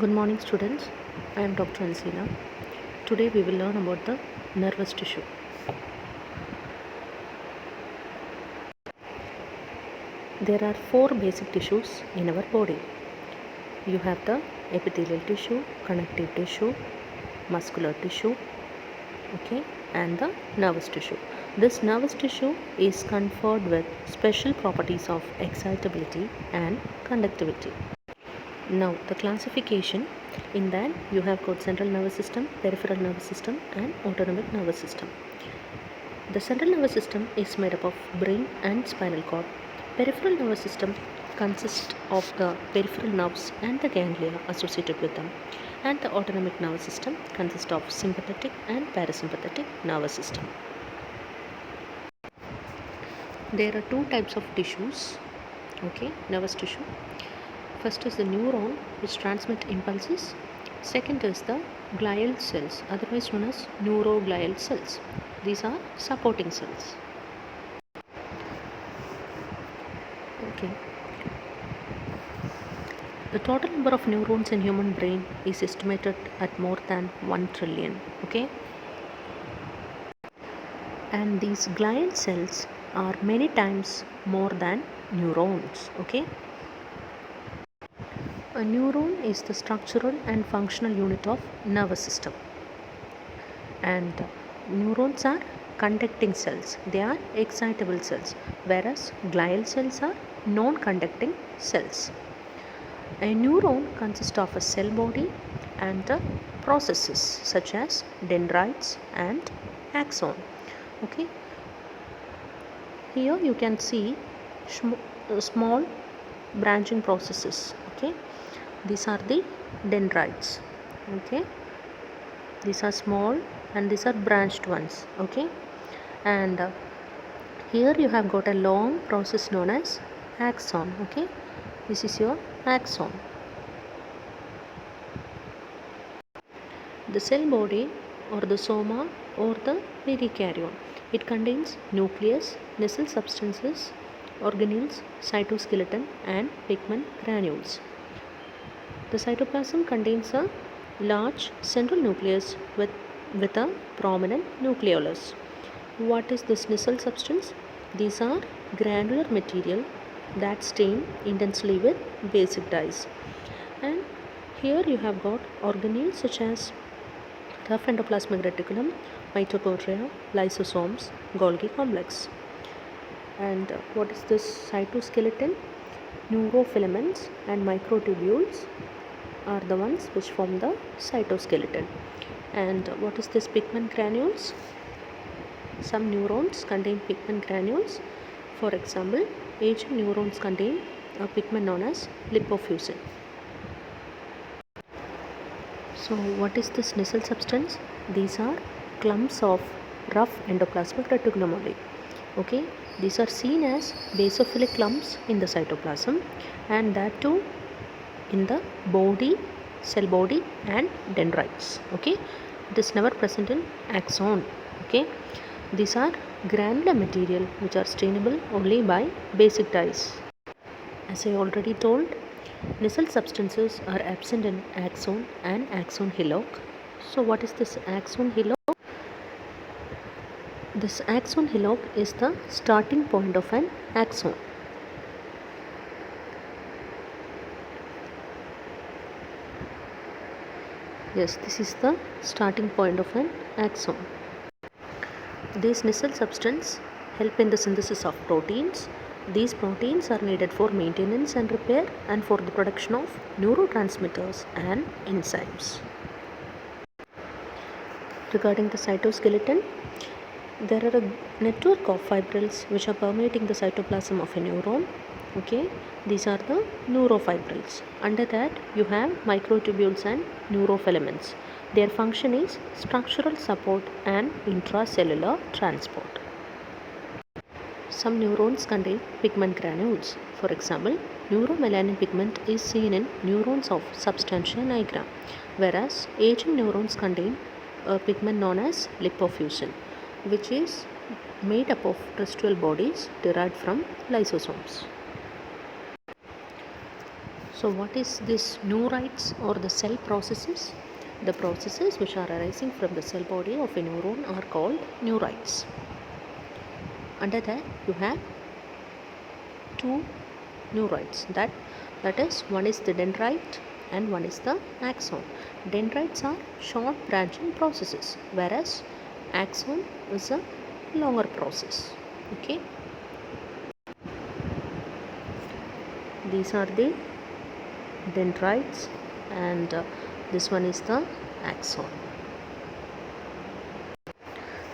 Good morning, students. I am Dr. Ansila. Today we will learn about the nervous tissue. There are four basic tissues in our body. You have the epithelial tissue, connective tissue, muscular tissue, okay, and the nervous tissue. This nervous tissue is conferred with special properties of excitability and conductivity. Now, the classification in that you have got central nervous system, peripheral nervous system, and autonomic nervous system. The central nervous system is made up of brain and spinal cord. Peripheral nervous system consists of the peripheral nerves and the ganglia associated with them, and the autonomic nervous system consists of sympathetic and parasympathetic nervous system. There are two types of tissues, okay, nervous tissue. First is the neuron, which transmit impulses. Second is the glial cells, otherwise known as neuroglial cells. These are supporting cells. Okay. The total number of neurons in human brain is estimated at more than 1 trillion. Okay. And these glial cells are many times more than neurons. Okay. A neuron is the structural and functional unit of nervous system. And neurons are conducting cells. They are excitable cells, whereas glial cells are non-conducting cells. A neuron consists of a cell body and processes such as dendrites and axon. Okay. Here you can see small branching processes. Okay. These are the dendrites. Okay. These are small and these are branched ones. Okay. And here you have got a long process known as axon. Okay. This is your axon. The cell body or the soma or the perikaryon. It contains nucleus, nacelle substances, organelles, cytoskeleton and pigment granules. The cytoplasm contains a large central nucleus with a prominent nucleolus. What is this nacelle substance? These are granular material that stain intensely with basic dyes. And here you have got organelles such as rough endoplasmic reticulum, mitochondria, lysosomes, Golgi complex. And what is this cytoskeleton? Neurofilaments and microtubules are the ones which form the cytoskeleton. And what is this pigment granules? Some neurons contain pigment granules. For example, aging neurons contain a pigment known as lipofuscin. So what is this nacelle substance? These are clumps of rough endoplasmic reticulum only. Okay, these are seen as basophilic clumps in the cytoplasm, and that too in the body, cell body and dendrites. Okay, it is never present in axon. Okay, these are granular material which are stainable only by basic dyes. As I already told, nacelle substances are absent in axon and axon hillock. So what is this axon hillock? This axon hillock is the starting point of an axon. Yes, this is the starting point of an axon. These nacelle substances help in the synthesis of proteins. These proteins are needed for maintenance and repair and for the production of neurotransmitters and enzymes. Regarding the cytoskeleton, there are a network of fibrils which are permeating the cytoplasm of a neuron. Okay, these are the neurofibrils. Under that you have microtubules and neurofilaments. Their function is structural support and intracellular transport. Some neurons contain pigment granules. For example, neuromelanin pigment is seen in neurons of substantia nigra, whereas aging neurons contain a pigment known as lipofuscin, which is made up of residual bodies derived from lysosomes. So what is this neurites or the cell processes? The processes which are arising from the cell body of a neuron are called neurites. Under that you have two neurites, that is, one is the dendrite and one is the axon. Dendrites are short branching processes, whereas axon is a longer process. Okay, these are the dendrites and this one is the axon.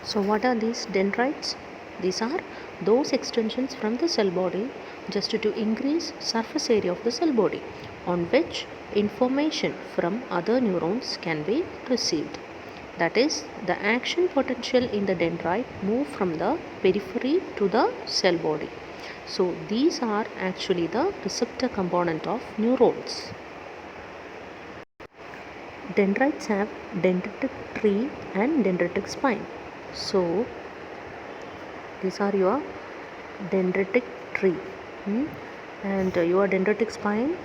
So what are these dendrites? These are those extensions from the cell body just to increase surface area of the cell body on which information from other neurons can be received. That is, the action potential in the dendrite move from the periphery to the cell body. So these are actually the receptor component of neurons. Dendrites have dendritic tree and dendritic spine. So these are your dendritic tree, and your dendritic spine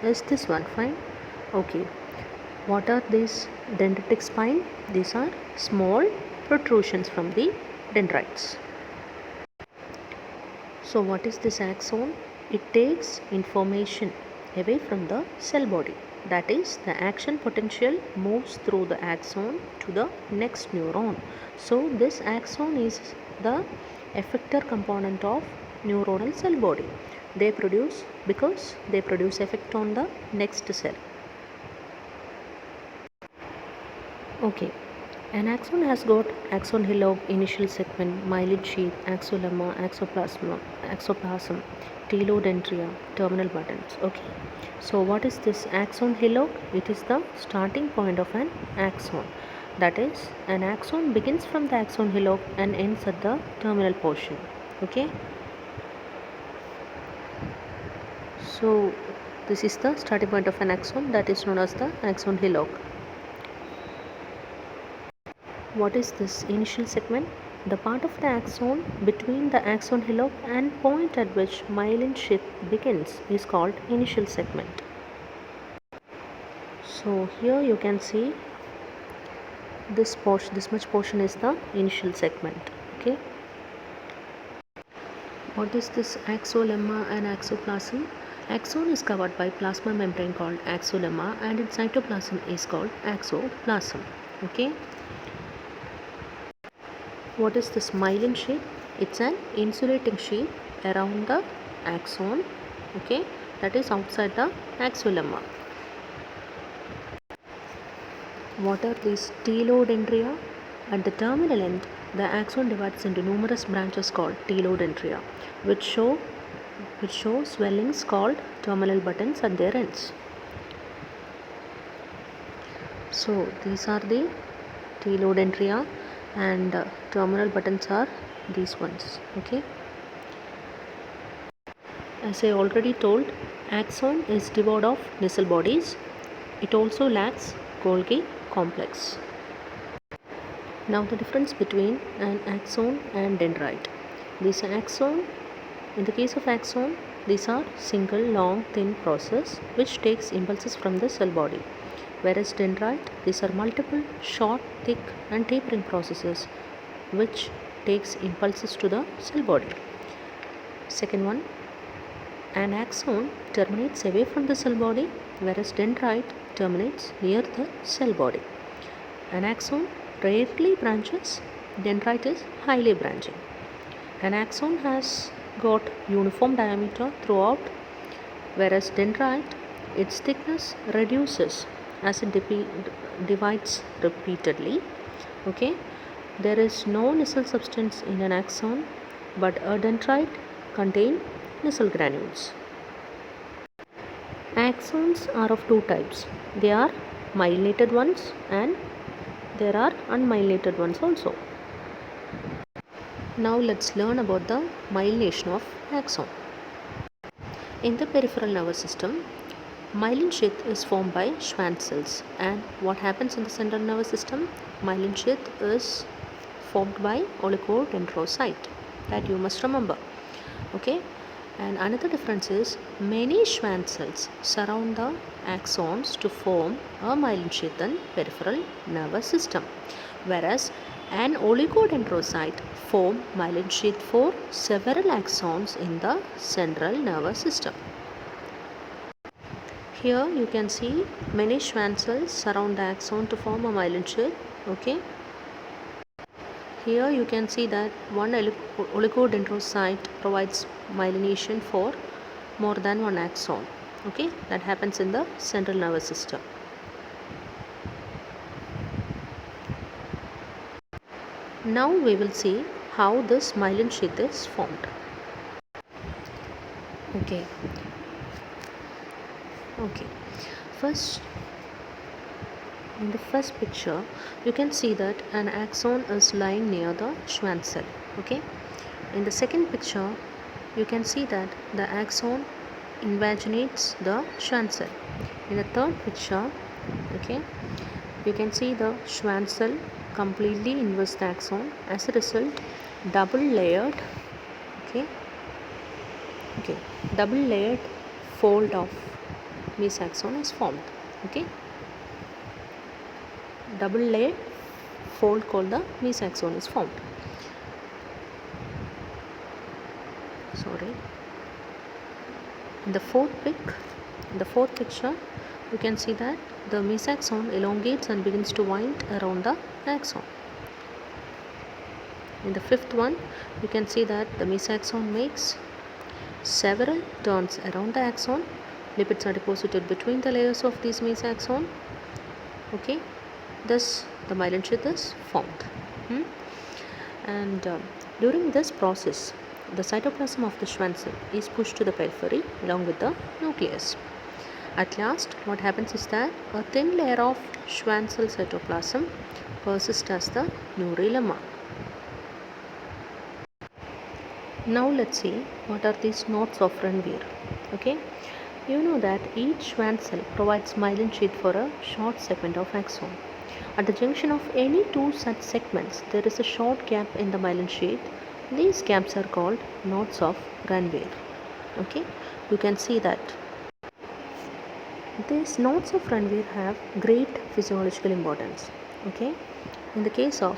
is this one. Fine. Okay, what are these dendritic spine? These are small protrusions from the dendrites. So what is this axon? It takes information away from the cell body. That is, the action potential moves through the axon to the next neuron. So this axon is the effector component of neuronal cell body. They produce effect on the next cell. Okay, an axon has got axon hillock, initial segment, myelin sheath, axolemma, exoplasm, telodendria, terminal buttons. Okay, so what is this axon hillock? It is the starting point of an axon. That is, an axon begins from the axon hillock and ends at the terminal portion. Okay, so this is the starting point of an axon, that is known as the axon hillock. What is this initial segment? The part of the axon between the axon hillock and point at which myelin sheath begins is called initial segment. So here you can see this much portion is the initial segment. Okay. What is this axolemma and exoplasm? Axon is covered by plasma membrane called axolemma and its cytoplasm is called exoplasm. Okay. What is this myelin sheath? It's an insulating sheath around the axon, okay, that is outside the axolemma. What are these telodendria? At the terminal end, the axon divides into numerous branches called telodendria, which show swellings called terminal buttons at their ends. So these are the telodendria and terminal buttons are these ones. Okay, as I already told, axon is devoid of nacelle bodies. It also lacks Golgi complex. Now the difference between an axon and dendrite. In the case of axon, these are single long thin process which takes impulses from the cell body. Whereas dendrite, these are multiple short, thick and tapering processes which takes impulses to the cell body. Second one, an axon terminates away from the cell body, whereas dendrite terminates near the cell body. An axon rarely branches, dendrite is highly branching. An axon has got uniform diameter throughout, whereas dendrite, its thickness reduces as it divides repeatedly. Okay, there is no nacelle substance in an axon, but a dendrite contain nacelle granules. Axons are of two types. They are myelinated ones and there are unmyelinated ones also. Now let's learn about the myelination of axon. In the peripheral nervous system, myelin sheath is formed by Schwann cells, and what happens in the central nervous system? Myelin sheath is formed by oligodendrocyte, that you must remember. Okay, And another difference is many Schwann cells surround the axons to form a myelin sheath in peripheral nervous system, whereas an oligodendrocyte form myelin sheath for several axons in the central nervous system. Here you can see many Schwann cells surround the axon to form a myelin sheath. Okay. Here you can see that one oligodendrocyte provides myelination for more than one axon. Okay, that happens in the central nervous system. Now we will see how this myelin sheath is formed. Okay. First, in the first picture, you can see that an axon is lying near the Schwann cell. Okay. In the second picture, you can see that the axon invaginates the Schwann cell. In the third picture, okay, you can see the Schwann cell completely invests the axon. As a result, double layered fold of mesaxon is formed. Okay, double layered fold called the mesaxon is formed. In the fourth picture, you can see that the mesaxon elongates and begins to wind around the axon. In the fifth one, you can see that the mesaxon makes several turns around the axon. Lipids are deposited between the layers of these mesaxon. Okay, thus the myelin sheath is formed. And during this process, the cytoplasm of the Schwann cell is pushed to the periphery along with the nucleus. At last, what happens is that a thin layer of Schwann cell cytoplasm persists as the neurolemma. Now let's see what are these knots of Ranvier. Okay, you know that each Schwann cell provides myelin sheath for a short segment of axon. At the junction of any two such segments, there is a short gap in the myelin sheath. These gaps are called knots of Ranvier. Okay, you can see that these knots of Ranvier have great physiological importance. Okay, in the case of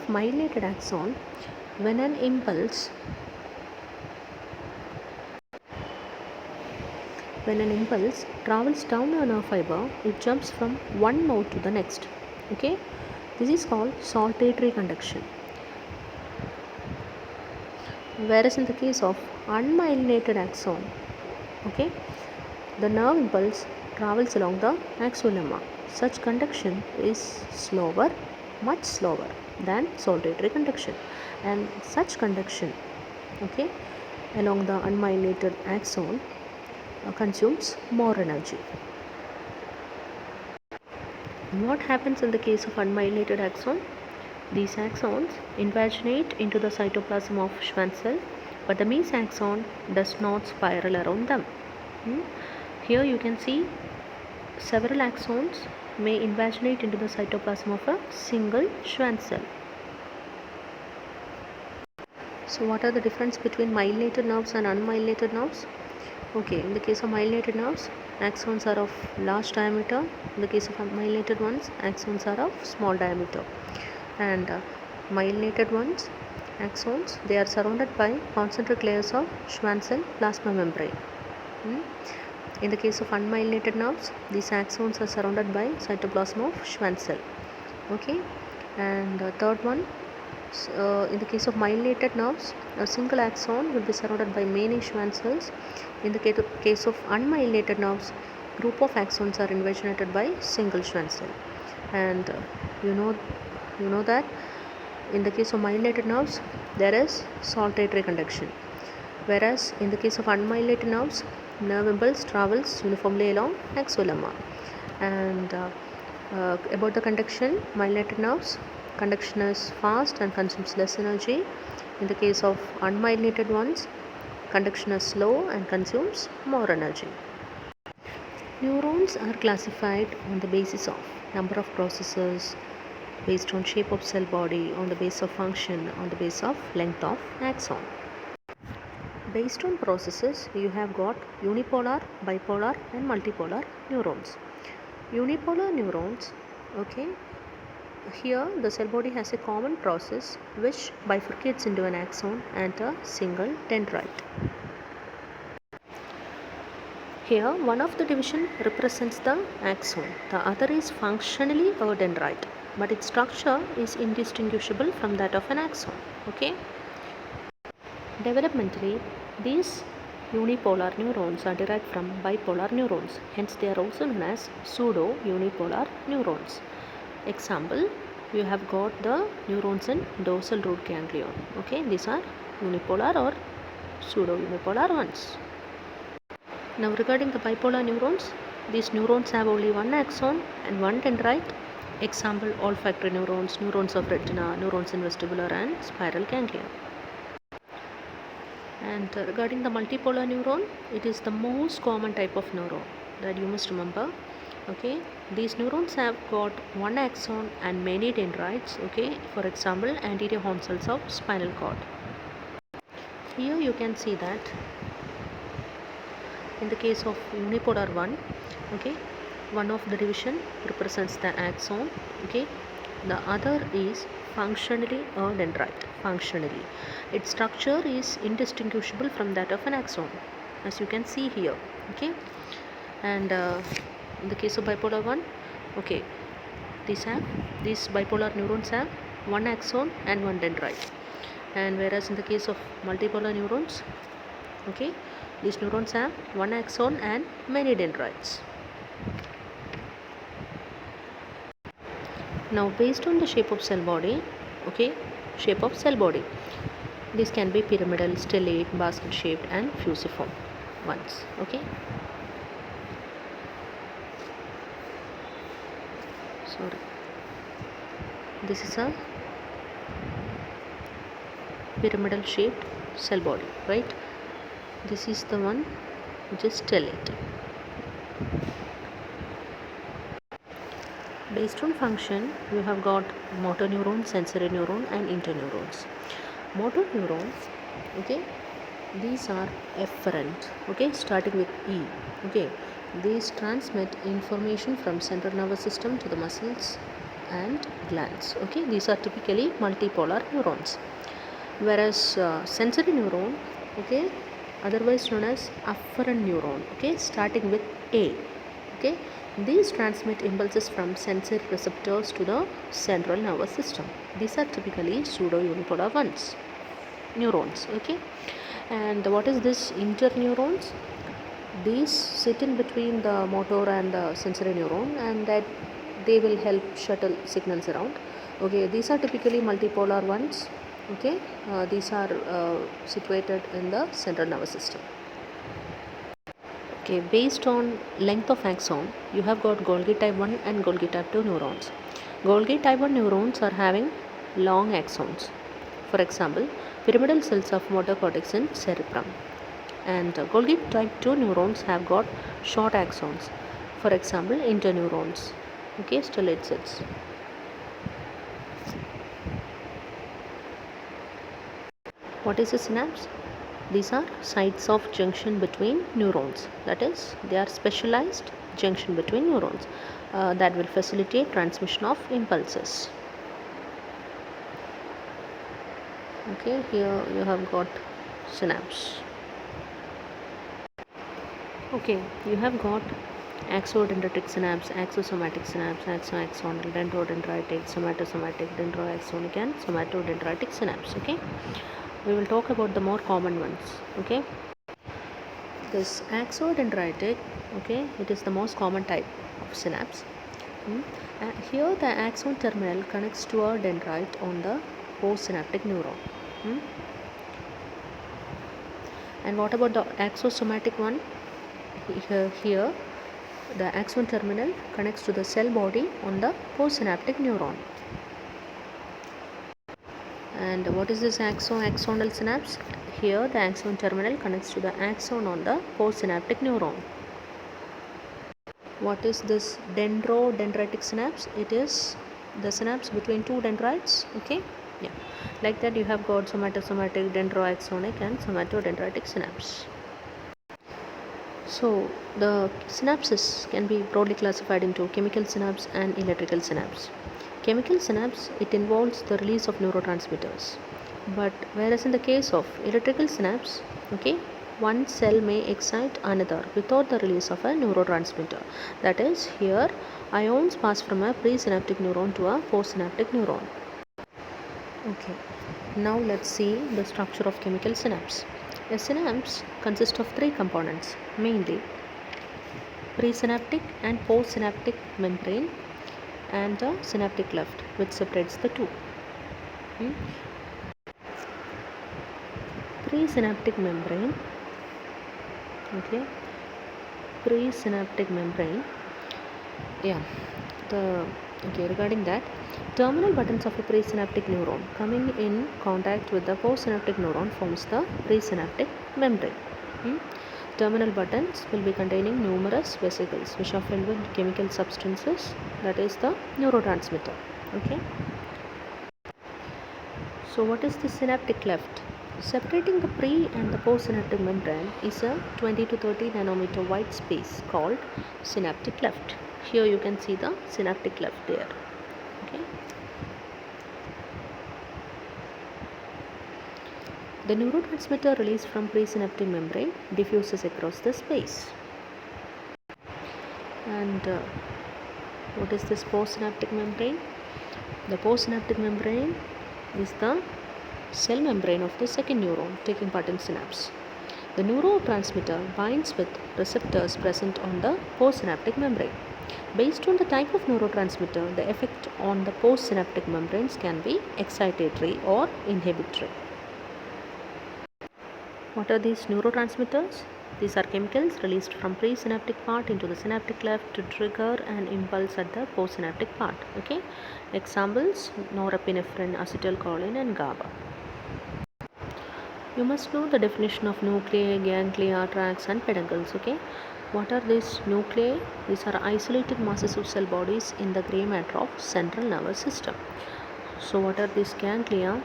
myelinated axon, when an impulse travels down a nerve fiber, it jumps from one node to the next. Okay, this is called saltatory conduction. Whereas in the case of unmyelinated axon, okay, the nerve impulse travels along the axolemma. Such conduction is much slower than saltatory conduction, and such conduction, okay, along the unmyelinated axon consumes more energy. What happens in the case of unmyelinated axon? These axons invaginate into the cytoplasm of Schwann cell, but the mesaxon does not spiral around them. Here you can see several axons may invaginate into the cytoplasm of a single Schwann cell. So what are the difference between myelinated nerves and unmyelinated nerves? Okay, in the case of myelinated nerves, axons are of large diameter. In the case of unmyelinated ones, axons are of small diameter. And myelinated ones, axons, they are surrounded by concentric layers of Schwann cell plasma membrane. In the case of unmyelinated nerves, these axons are surrounded by cytoplasm of Schwann cell. Okay, and third one, in the case of myelinated nerves, a single axon will be surrounded by many Schwann cells. In the case of unmyelinated nerves, group of axons are invaginated by single Schwann cell. And you know that in the case of myelinated nerves, there is saltatory conduction, whereas in the case of unmyelinated nerves, nerve impulse travels uniformly along axolemma. And about the conduction, myelinated nerves, conduction is fast and consumes less energy. In the case of unmyelinated ones, conduction is slow and consumes more energy. Neurons are classified on the basis of number of processes, based on shape of cell body, on the base of function, on the base of length of axon. Based on processes, you have got unipolar, bipolar and multipolar neurons. Unipolar neurons, okay, here the cell body has a common process which bifurcates into an axon and a single dendrite. Here one of the division represents the axon, the other is functionally a dendrite, but its structure is indistinguishable from that of an axon. Okay. Developmentally, these unipolar neurons are derived from bipolar neurons, hence they are also known as pseudo-unipolar neurons. Example, you have got the neurons in dorsal root ganglion. Okay, these are unipolar or pseudo-unipolar ones. Now regarding the bipolar neurons, these neurons have only one axon and one dendrite. Example, olfactory neurons, neurons of retina, neurons in vestibular and spiral ganglia. And regarding the multipolar neuron, it is the most common type of neuron that you must remember. Okay, these neurons have got one axon and many dendrites. Okay, for example, anterior horn cells of spinal cord. Here you can see that in the case of unipolar one, okay, one of the division represents the axon. Okay, the other is functionally a dendrite. Functionally, its structure is indistinguishable from that of an axon, as you can see here. Okay, and in the case of bipolar one, okay, these bipolar neurons have one axon and one dendrite, and whereas in the case of multipolar neurons, okay, these neurons have one axon and many dendrites. Now based on the shape of cell body, okay, shape of cell body, this can be pyramidal, stellate, basket shaped and fusiform ones. Okay, sorry, this is a pyramidal shaped cell body, right? This is the one which is stellate. Based on function, you have got motor neuron, sensory neuron and interneurons. Motor neurons, okay, these are efferent, okay, starting with E. Okay, these transmit information from central nervous system to the muscles and glands. Okay, these are typically multipolar neurons. Whereas sensory neuron, okay, otherwise known as afferent neuron, okay, starting with A. Okay, these transmit impulses from sensory receptors to the central nervous system. These are typically pseudo-unipolar ones, neurons. Okay, and what is this interneurons? These sit in between the motor and the sensory neuron, and that they will help shuttle signals around. Okay, these are typically multipolar ones. Okay, these are situated in the central nervous system. Okay, based on length of axon, you have got Golgi type 1 and Golgi type 2 neurons. Golgi type 1 neurons are having long axons. For example, pyramidal cells of motor cortex in cerebrum. And Golgi type 2 neurons have got short axons. For example, interneurons. Okay, stellate cells. What is a synapse? These are sites of junction between neurons. That is, they are specialized junction between neurons that will facilitate transmission of impulses. Okay, here you have got synapse. Okay, you have got axodendritic synapse, axosomatic synapse, axoaxonal, dendrodendritic, somatosomatic, dendroaxonic and somatodendritic synapse. Okay, we will talk about the more common ones. Okay, this axodendritic, okay, it is the most common type of synapse. Here the axon terminal connects to a dendrite on the postsynaptic neuron. And what about the axosomatic one? Here the axon terminal connects to the cell body on the postsynaptic neuron. And what is this axonal synapse? Here the axon terminal connects to the axon on the postsynaptic neuron. What is this dendrodendritic synapse? It is the synapse between two dendrites. Okay, yeah, like that you have got somatosomatic, dendroaxonic and somatodendritic synapse. So the synapses can be broadly classified into chemical synapse and electrical synapse. Chemical synapse, it involves the release of neurotransmitters, but whereas in the case of electrical synapse, okay, one cell may excite another without the release of a neurotransmitter. That is, here ions pass from a presynaptic neuron to a postsynaptic neuron. Okay, now let's see the structure of chemical synapse. A synapse consists of three components, mainly presynaptic and postsynaptic membrane and a synaptic cleft which separates the two. Presynaptic membrane, okay, presynaptic membrane, yeah, regarding that, terminal buttons of a presynaptic neuron coming in contact with the postsynaptic neuron forms the presynaptic membrane. Terminal buttons will be containing numerous vesicles which are filled with chemical substances, that is the neurotransmitter. Okay. So what is the synaptic cleft? Separating the pre and the postsynaptic membrane is a 20 to 30 nanometer wide space called synaptic cleft. Here you can see the synaptic cleft there. Okay. The neurotransmitter released from presynaptic membrane diffuses across the space. And what is this postsynaptic membrane? The postsynaptic membrane is the cell membrane of the second neuron taking part in synapse. The neurotransmitter binds with receptors present on the postsynaptic membrane. Based on the type of neurotransmitter, the effect on the postsynaptic membranes can be excitatory or inhibitory. What are these neurotransmitters? These are chemicals released from presynaptic part into the synaptic cleft to trigger an impulse at the postsynaptic part. Okay. Examples: norepinephrine, acetylcholine and GABA. You must know the definition of nuclei, ganglia, tracts and peduncles. Okay. What are these nuclei? These are isolated masses of cell bodies in the gray matter of central nervous system. So what are these ganglia?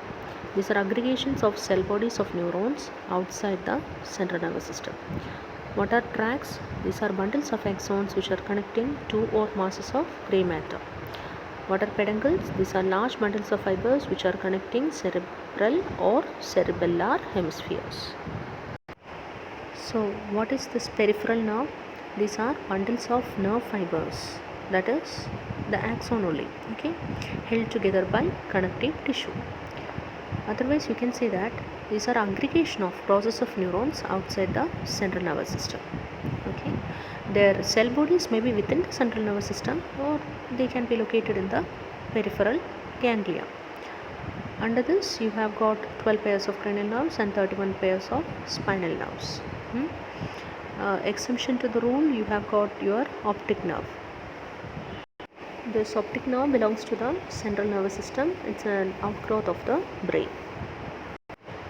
These are aggregations of cell bodies of neurons outside the central nervous system. What are tracts? These are bundles of axons which are connecting two or masses of gray matter. What are peduncles? These are large bundles of fibers which are connecting cerebral or cerebellar hemispheres. So what is this peripheral nerve? These are bundles of nerve fibers, that is the axon only, okay, held together by connective tissue. Otherwise you can say that these are aggregation of process of neurons outside the central nervous system. Okay, their cell bodies may be within the central nervous system or they can be located in the peripheral ganglia. Under this you have got 12 pairs of cranial nerves and 31 pairs of spinal nerves. Exemption to the rule, you have got your optic nerve. This optic nerve belongs to the central nervous system. It's an outgrowth of the brain.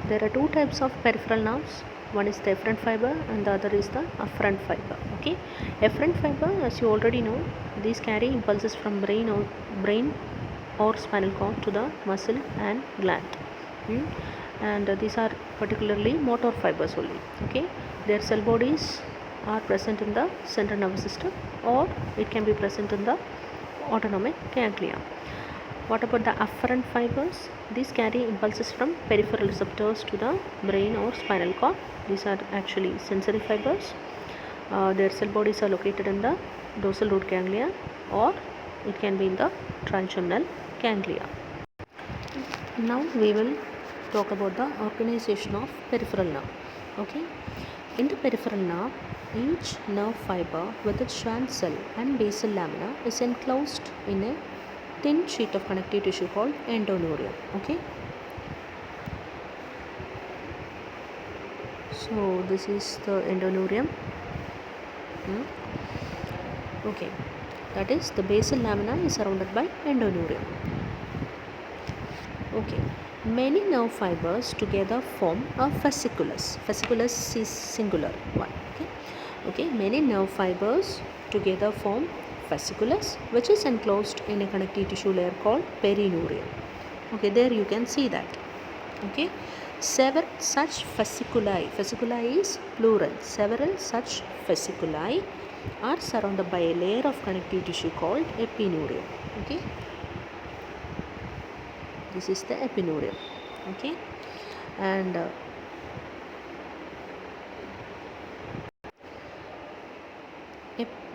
There are two types of peripheral nerves. One is the efferent fiber and the other is the afferent fiber. Okay, efferent fiber, as you already know, these carry impulses from brain or spinal cord to the muscle and gland. And these are particularly motor fibers only. Okay, their cell bodies are present in the central nervous system or it can be present in the autonomic ganglia. What about the afferent fibers? These carry impulses from peripheral receptors to the brain or spinal cord. These are actually sensory fibers. Their cell bodies are located in the dorsal root ganglia or it can be in the trigeminal ganglia. Now we will talk about the organization of peripheral nerve. Okay, in the peripheral nerve, each nerve fiber with its Schwann cell and basal lamina is enclosed in a thin sheet of connective tissue called endoneurium. Okay, so this is the endoneurium. Okay, that is the basal lamina is surrounded by endoneurium. Okay, many nerve fibers together form a fasciculus. Fasciculus is singular one. Okay, many nerve fibers together form fasciculus, which is enclosed in a connective tissue layer called perineurium. Okay, there you can see that. Okay, several such fasciculi, fasciculi is plural, several such fasciculi are surrounded by a layer of connective tissue called epineurium. Okay, this is the epineurium. Okay, and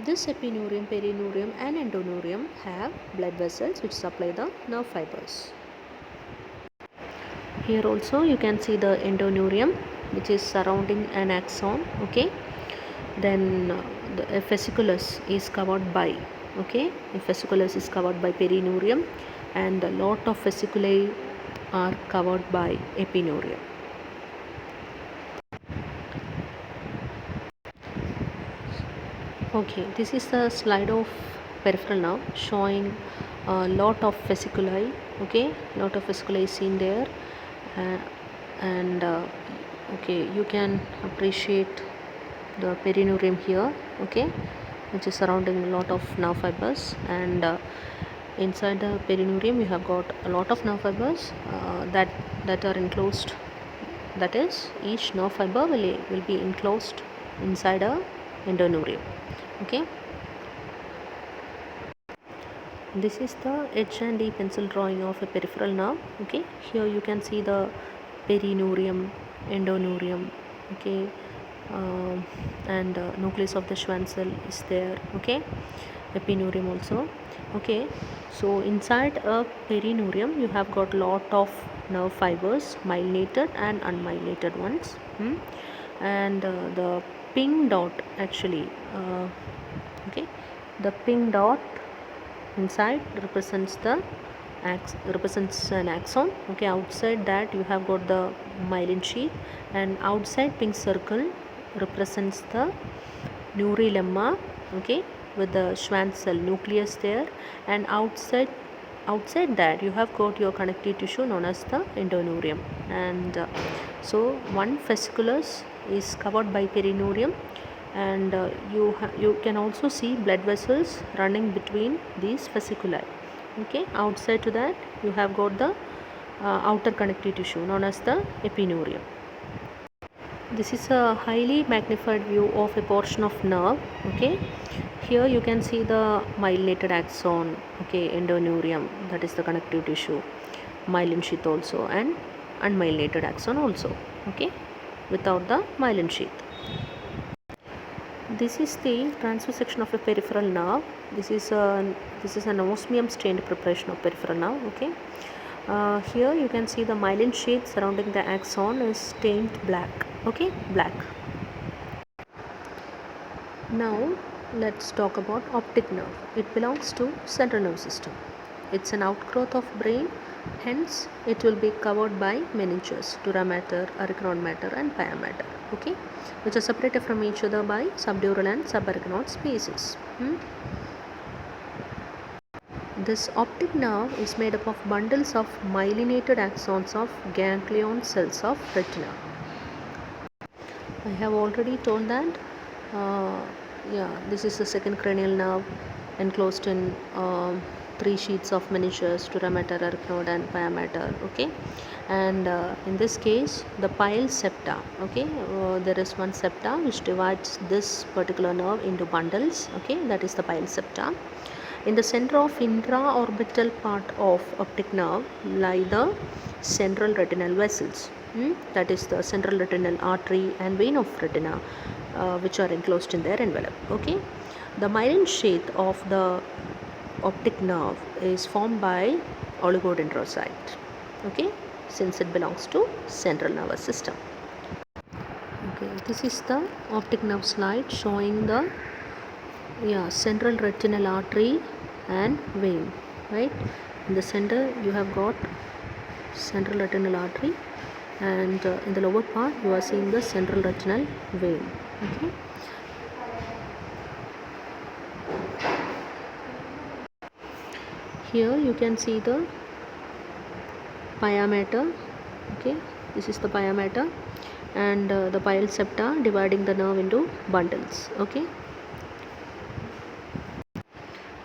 this epineurium, perineurium and endoneurium have blood vessels which supply the nerve fibers. Here also you can see the endoneurium which is surrounding an axon. Okay, then the fasciculus is covered by, okay, the fasciculus is covered by perineurium, and a lot of fasciculi are covered by epineurium. Okay, this is the slide of peripheral nerve showing a lot of fasciculi. Okay, lot of fasciculi is seen there, and okay, you can appreciate the perineurium here. Okay, which is surrounding a lot of nerve fibers, and inside the perineurium you have got a lot of nerve fibers that are enclosed. That is, each nerve fiber will be enclosed inside a endoneurium. Okay, this is the H and E pencil drawing of a peripheral nerve. Okay, here you can see the perineurium, endoneurium. Okay, and nucleus of the Schwann cell is there. Okay, epineurium also. Okay, so inside a perineurium you have got lot of nerve fibers, myelinated and unmyelinated ones. And the pink dot actually, okay, the pink dot inside represents an axon. Okay, outside that you have got the myelin sheath, and outside pink circle represents the neurilemma. Okay, with the Schwann cell nucleus there, and outside that you have got your connective tissue known as the endoneurium. And so one fasciculus is covered by perineurium, and you can also see blood vessels running between these fasciculi. Okay, outside to that you have got the outer connective tissue known as the epineurium. This is a highly magnified view of a portion of nerve. Okay, here you can see the myelinated axon. Okay, endoneurium, that is the connective tissue, myelin sheath also, and unmyelinated axon also. Okay, without the myelin sheath. This is the transverse section of a peripheral nerve. This is an osmium stained preparation of peripheral nerve. Okay, here you can see the myelin sheath surrounding the axon is stained black. Okay, black. Now let's talk about optic nerve. It belongs to central nervous system. It's an outgrowth of brain, hence it will be covered by miniatures, dura mater, arachnoid mater and pia mater. Okay, which are separated from each other by subdural and subarachnoid spaces. This optic nerve is made up of bundles of myelinated axons of ganglion cells of retina. I have already told that this is the second cranial nerve enclosed in 3 sheets of miniatures, dura mater, arachnoid and pia mater. Okay, and in this case the pile septa. Okay, there is one septa which divides this particular nerve into bundles. Okay, that is the pile septa. In the center of intraorbital part of optic nerve lie the central retinal vessels. That is the central retinal artery and vein of retina, which are enclosed in their envelope. Okay, the myelin sheath of the optic nerve is formed by oligodendrocyte. Okay, since it belongs to central nervous system. Okay, this is the optic nerve slide showing the central retinal artery and vein. Right, in the center you have got central retinal artery, and in the lower part you are seeing the central retinal vein. Okay, here you can see the pia mater. Okay, this is the pia mater, and the pile septa dividing the nerve into bundles. Okay,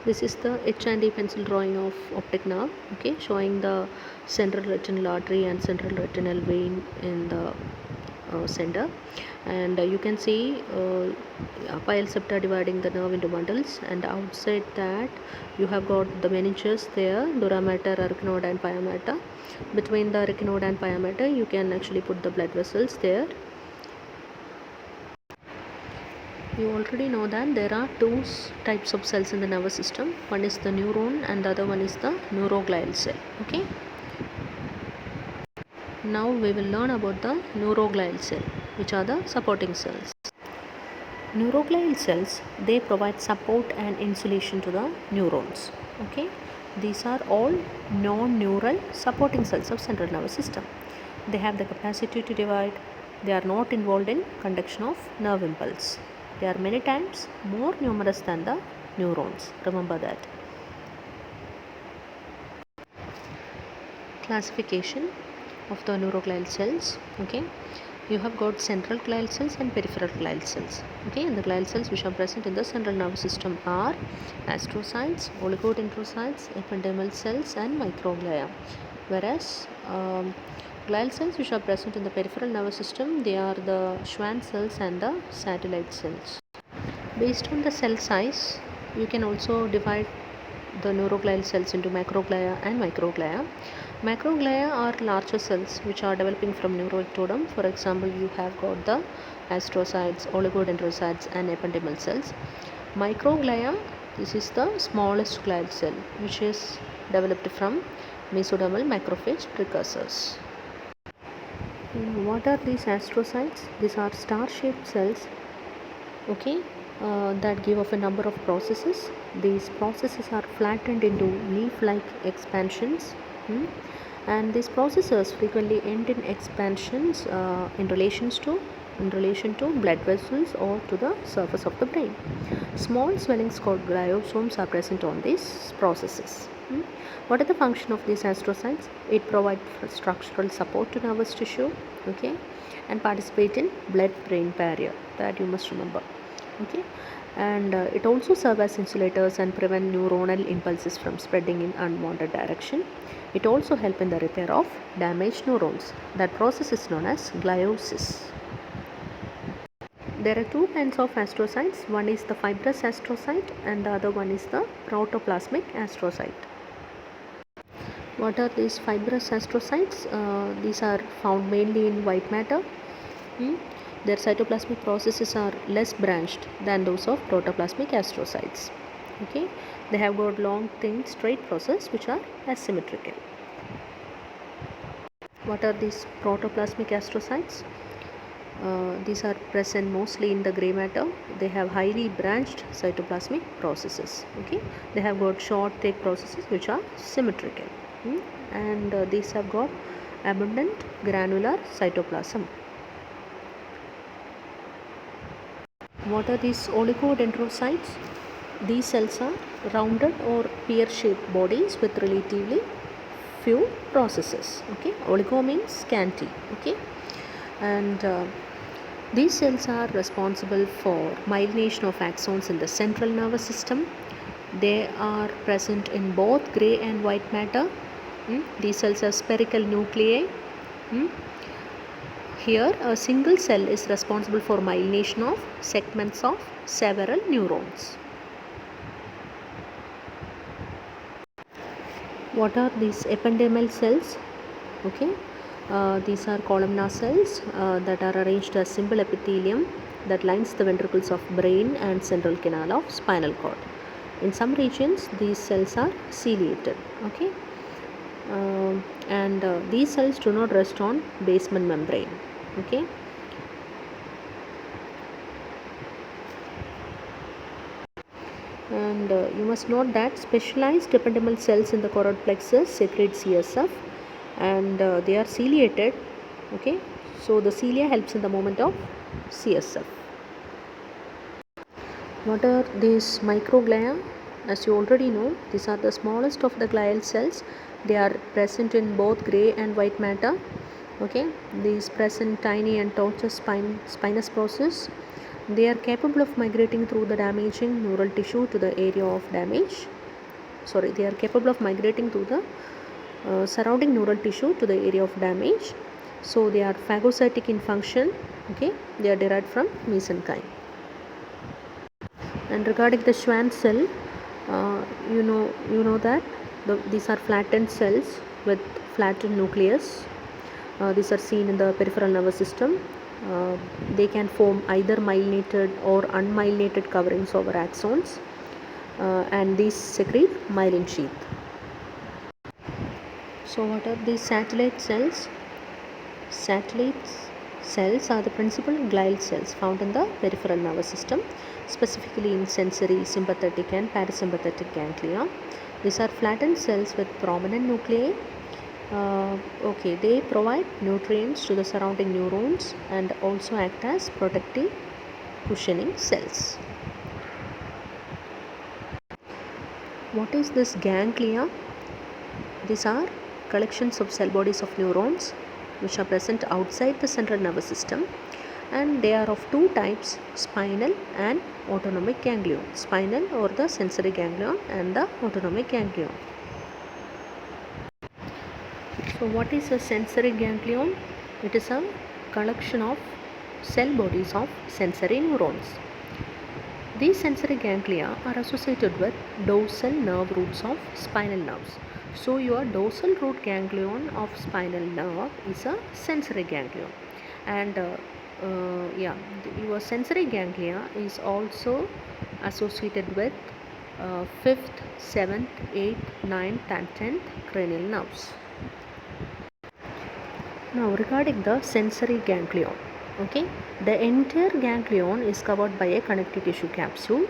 This is the H&E pencil drawing of optic nerve, okay, showing the central retinal artery and central retinal vein in the center, and you can see pile septa dividing the nerve into bundles, and outside that you have got the meninges there, dura mater, arachnoid and pia mater. Between the arachnoid and pia mater you can actually put the blood vessels there. You already know that there are two types of cells in the nervous system. One is the neuron and the other one is the neuroglial cell. Okay. Now we will learn about the neuroglial cell, which are the supporting cells. Neuroglial cells, they provide support and insulation to the neurons. Okay. These are all non-neural supporting cells of central nervous system. They have the capacity to divide. They are not involved in conduction of nerve impulse. They are many times more numerous than the neurons. Remember that. Classification of the neuroglial cells. Okay, you have got central glial cells and peripheral glial cells. Okay, and the glial cells which are present in the central nervous system are astrocytes, oligodendrocytes, ependymal cells, and microglia. Whereas glial cells which are present in the peripheral nervous system, they are the Schwann cells and the satellite cells. Based on the cell size, you can also divide the neuroglial cells into macroglia and microglia. Macroglia are larger cells which are developing from neuroectoderm. For example, you have got the astrocytes, oligodendrocytes, and ependymal cells. Microglia, this is the smallest glial cell which is developed from mesodermal macrophage precursors. What are these astrocytes? These are star-shaped cells, okay, that give off a number of processes. These processes are flattened into leaf-like expansions, and these processes frequently end in expansions in relation to blood vessels or to the surface of the brain. Small swellings called gliosomes are present on these processes. What are the function of these astrocytes? It provides structural support to nervous tissue, okay, and participate in blood-brain barrier. That you must remember, okay. And it also serve as insulators and prevent neuronal impulses from spreading in unwanted direction. It also help in the repair of damaged neurons. That process is known as gliosis. There are two kinds of astrocytes. One is the fibrous astrocyte and the other one is the protoplasmic astrocyte. What are these fibrous astrocytes? These are found mainly in white matter. Their cytoplasmic processes are less branched than those of protoplasmic astrocytes. Okay, they have got long, thin, straight process which are asymmetrical. What are these protoplasmic astrocytes? These are present mostly in the gray matter. They have highly branched cytoplasmic processes. Okay, they have got short, thick processes which are symmetrical, and these have got abundant granular cytoplasm. What are these oligodendrocytes? These cells are rounded or pear-shaped bodies with relatively few processes. Okay, oligo means scanty. Okay, and these cells are responsible for myelination of axons in the central nervous system. They are present in both gray and white matter. These cells have spherical nuclei. Here, a single cell is responsible for myelination of segments of several neurons. What are these ependymal cells? Okay, these are columnar cells that are arranged as simple epithelium that lines the ventricles of brain and central canal of spinal cord. In some regions, these cells are ciliated. Okay, and these cells do not rest on basement membrane. Okay, and you must note that specialized ependymal cells in the choroid plexus secrete CSF, and they are ciliated. Okay, so the cilia helps in the movement of CSF. What are these microglia? As you already know, these are the smallest of the glial cells. They are present in both gray and white matter. Okay, these present tiny and tortuous spinous process. They are capable of migrating through the damaging neural tissue to the area of damage they are capable of migrating to the surrounding neural tissue to the area of damage. So they are phagocytic in function. Okay, they are derived from mesenchyme. And regarding the Schwann cell, you know that these are flattened cells with flattened nucleus. These are seen in the peripheral nervous system. They can form either myelinated or unmyelinated coverings over axons, and these secrete myelin sheath. So what are these satellite cells? Satellite cells are the principal glial cells found in the peripheral nervous system, specifically in sensory, sympathetic and parasympathetic ganglia. These are flattened cells with prominent nuclei. They provide nutrients to the surrounding neurons and also act as protective cushioning cells. What is this ganglia? These are collections of cell bodies of neurons which are present outside the central nervous system, and they are of two types: spinal and autonomic ganglion. Spinal, or the sensory ganglion, and the autonomic ganglion. So what is a sensory ganglion? It is a collection of cell bodies of sensory neurons. These sensory ganglia are associated with dorsal nerve roots of spinal nerves. So your dorsal root ganglion of spinal nerve is a sensory ganglion, and your sensory ganglia is also associated with 5th, 7th, 8th, 9th and 10th cranial nerves. Now regarding the sensory ganglion, the entire ganglion is covered by a connective tissue capsule.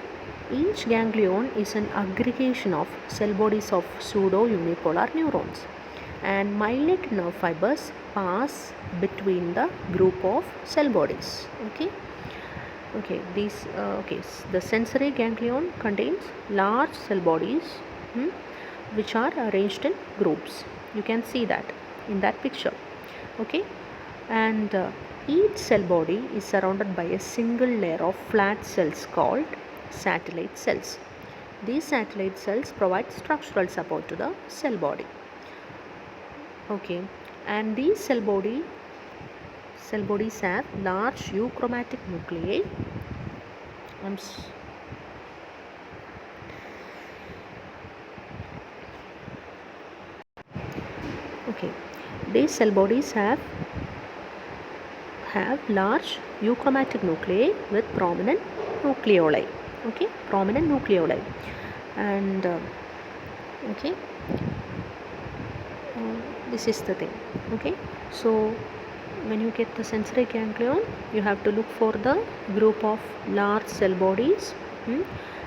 Each ganglion is an aggregation of cell bodies of pseudo-unipolar neurons, and myelinated nerve fibers pass between the group of cell bodies. The sensory ganglion contains large cell bodies which are arranged in groups. You can see that in that picture. And each cell body is surrounded by a single layer of flat cells called satellite cells. These satellite cells provide structural support to the cell body. And these cell bodies have large euchromatic nuclei. These cell bodies have large euchromatic nuclei with prominent nucleoli. And this is the thing. So when you get the sensory ganglion, you have to look for the group of large cell bodies,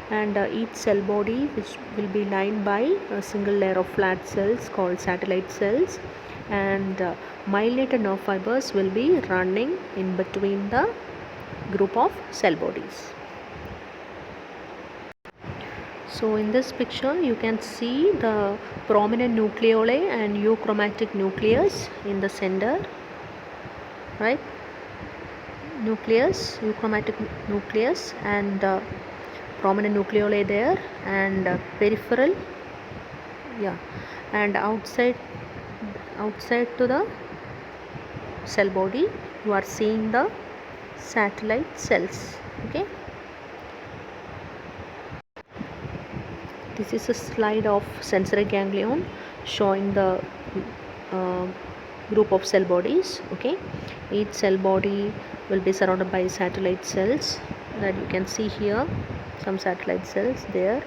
and each cell body which will be lined by a single layer of flat cells called satellite cells, and myelinated nerve fibers will be running in between the group of cell bodies. So in this picture you can see the prominent nucleoli and euchromatic nucleus in the center, right? Euchromatic nucleus and prominent nucleoli there, and peripheral, and outside to the cell body you are seeing the satellite cells. This is a slide of sensory ganglion showing the group of cell bodies. Each cell body will be surrounded by satellite cells that you can see here, some satellite cells there.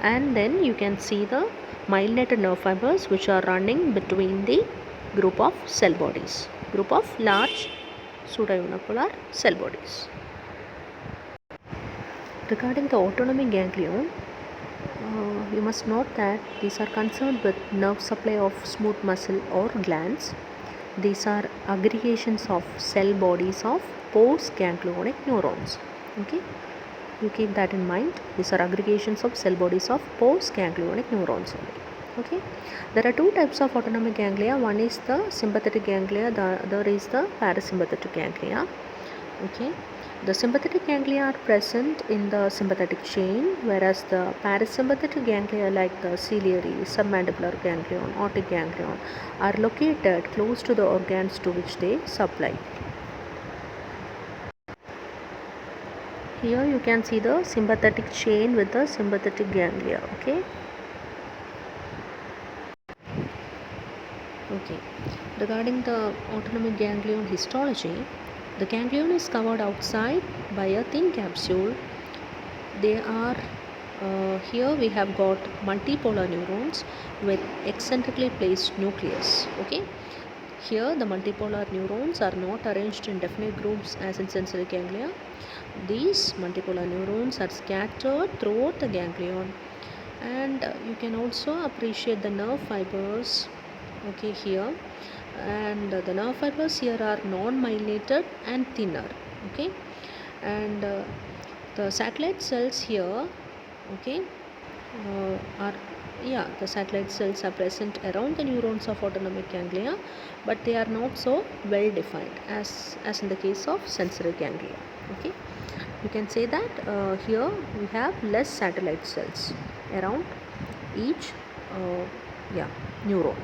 And then you can see the myelinated nerve fibers which are running between the group of cell bodies, group of large pseudounipolar cell bodies. Regarding the autonomic ganglion, you must note that these are concerned with nerve supply of smooth muscle or glands. These are aggregations of cell bodies of postganglionic neurons. You keep that in mind. These are aggregations of cell bodies of postganglionic neurons only. There are two types of autonomic ganglia. One is the sympathetic ganglia, the other is the parasympathetic ganglia. The sympathetic ganglia are present in the sympathetic chain, whereas the parasympathetic ganglia like the ciliary, submandibular ganglion, otic ganglion are located close to the organs to which they supply. Here you can see the sympathetic chain with the sympathetic ganglia. Okay. Regarding the autonomic ganglion histology, the ganglion is covered outside by a thin capsule. They are here we have got multipolar neurons with eccentrically placed nucleus. Okay. Here the multipolar neurons are not arranged in definite groups as in sensory ganglia. These multipolar neurons are scattered throughout the ganglion, and you can also appreciate the nerve fibers. Okay, here, and the nerve fibers here are non-myelinated and thinner. Okay, and the satellite cells here, okay, are the satellite cells are present around the neurons of autonomic ganglia, but they are not so well defined as in the case of sensory ganglia. Okay, you can say that here we have less satellite cells around each neuron.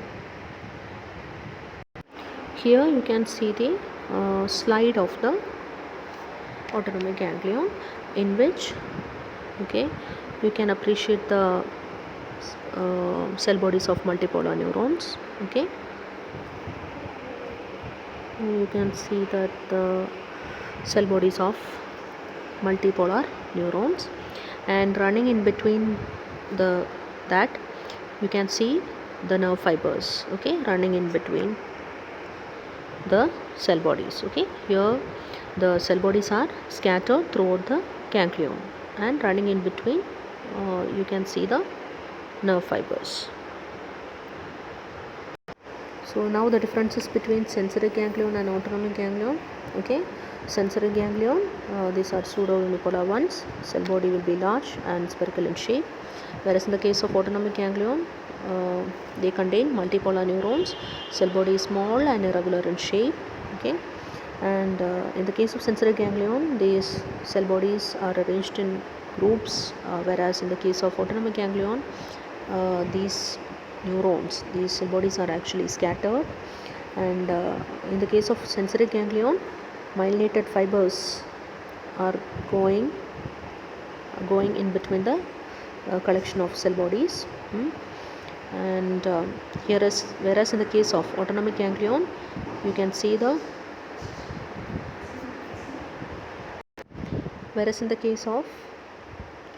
Here you can see the slide of the autonomic ganglion, in which you can appreciate the cell bodies of multipolar neurons. Okay, you can see that the cell bodies of multipolar neurons, and running in between that you can see the nerve fibers. Okay, running in between the cell bodies. Okay, here the cell bodies are scattered throughout the ganglion, and running in between you can see the nerve fibers. So now the differences between sensory ganglion and autonomic ganglion. Okay, sensory ganglion, these are pseudo-unipolar ones. Cell body will be large and spherical in shape, whereas in the case of autonomic ganglion, they contain multipolar neurons. Cell body is small and irregular in shape. Okay, and in the case of sensory ganglion, these cell bodies are arranged in groups, whereas in the case of autonomic ganglion, these cell bodies are actually scattered, and in the case of sensory ganglion, myelinated fibers are going in between the collection of cell bodies. And whereas in the case of autonomic ganglion, you can see whereas in the case of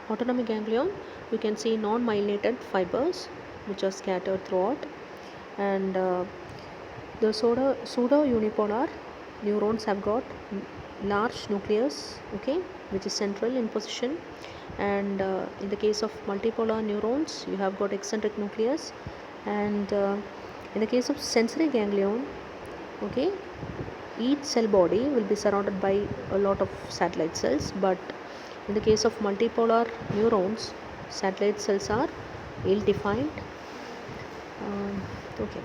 autonomic ganglion, you can see non-myelinated fibers which are scattered throughout, and the pseudo-unipolar neurons have got large nucleus, okay, which is central in position, and in the case of multipolar neurons, you have got eccentric nucleus, and in the case of sensory ganglion, okay, each cell body will be surrounded by a lot of satellite cells, but in the case of multipolar neurons, satellite cells are ill-defined. Okay,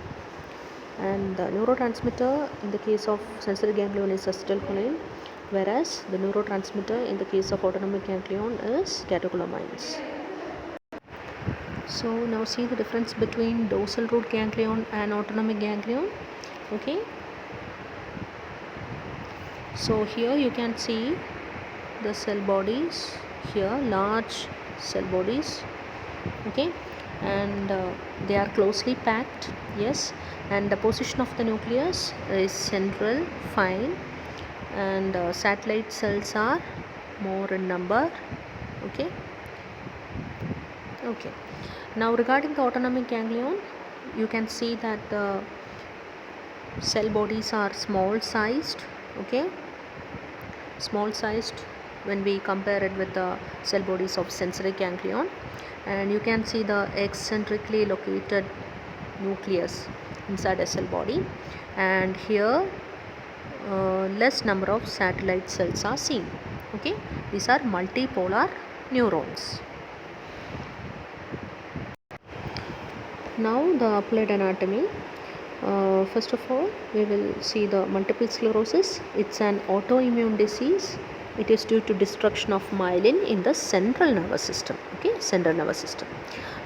and the neurotransmitter in the case of sensory ganglion is acetylcholine, whereas the neurotransmitter in the case of autonomic ganglion is catecholamines. So now see the difference between dorsal root ganglion and autonomic ganglion. Okay, so here you can see the cell bodies here, large cell bodies. Okay, and they are closely packed. Yes, and the position of the nucleus is central, fine, and satellite cells are more in number. Okay, now regarding the autonomic ganglion, you can see that the cell bodies are small sized. Okay, small sized when we compare it with the cell bodies of sensory ganglion, and you can see the eccentrically located nucleus inside a cell body, and here less number of satellite cells are seen. Okay, these are multipolar neurons. Now the applied anatomy. First of all, we will see the multiple sclerosis. It's an autoimmune disease It is due to destruction of myelin in the central nervous system. Okay, central nervous system.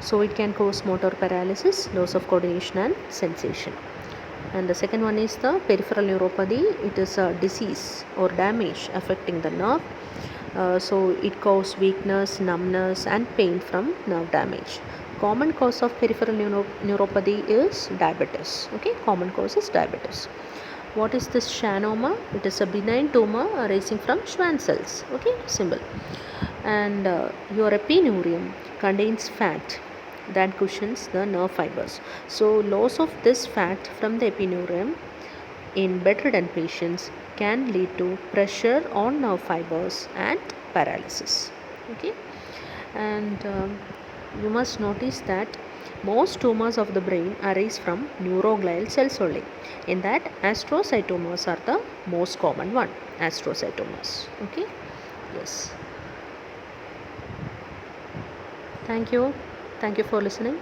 So it can cause motor paralysis, loss of coordination and sensation. And the second one is the peripheral neuropathy. It is a disease or damage affecting the nerve. So it causes weakness, numbness and pain from nerve damage. Common cause of peripheral neuropathy is diabetes. Okay, common cause is diabetes. What is this schwannoma? It is a benign tumor arising from Schwann cells. Okay, symbol. And your epineurium contains fat that cushions the nerve fibers. So loss of this fat from the epineurium in bedridden patients can lead to pressure on nerve fibers and paralysis. Okay, and you must notice that most tumors of the brain arise from neuroglial cells only. In that, astrocytomas are the most common one. Astrocytomas. Okay, yes. Thank you. Thank you for listening.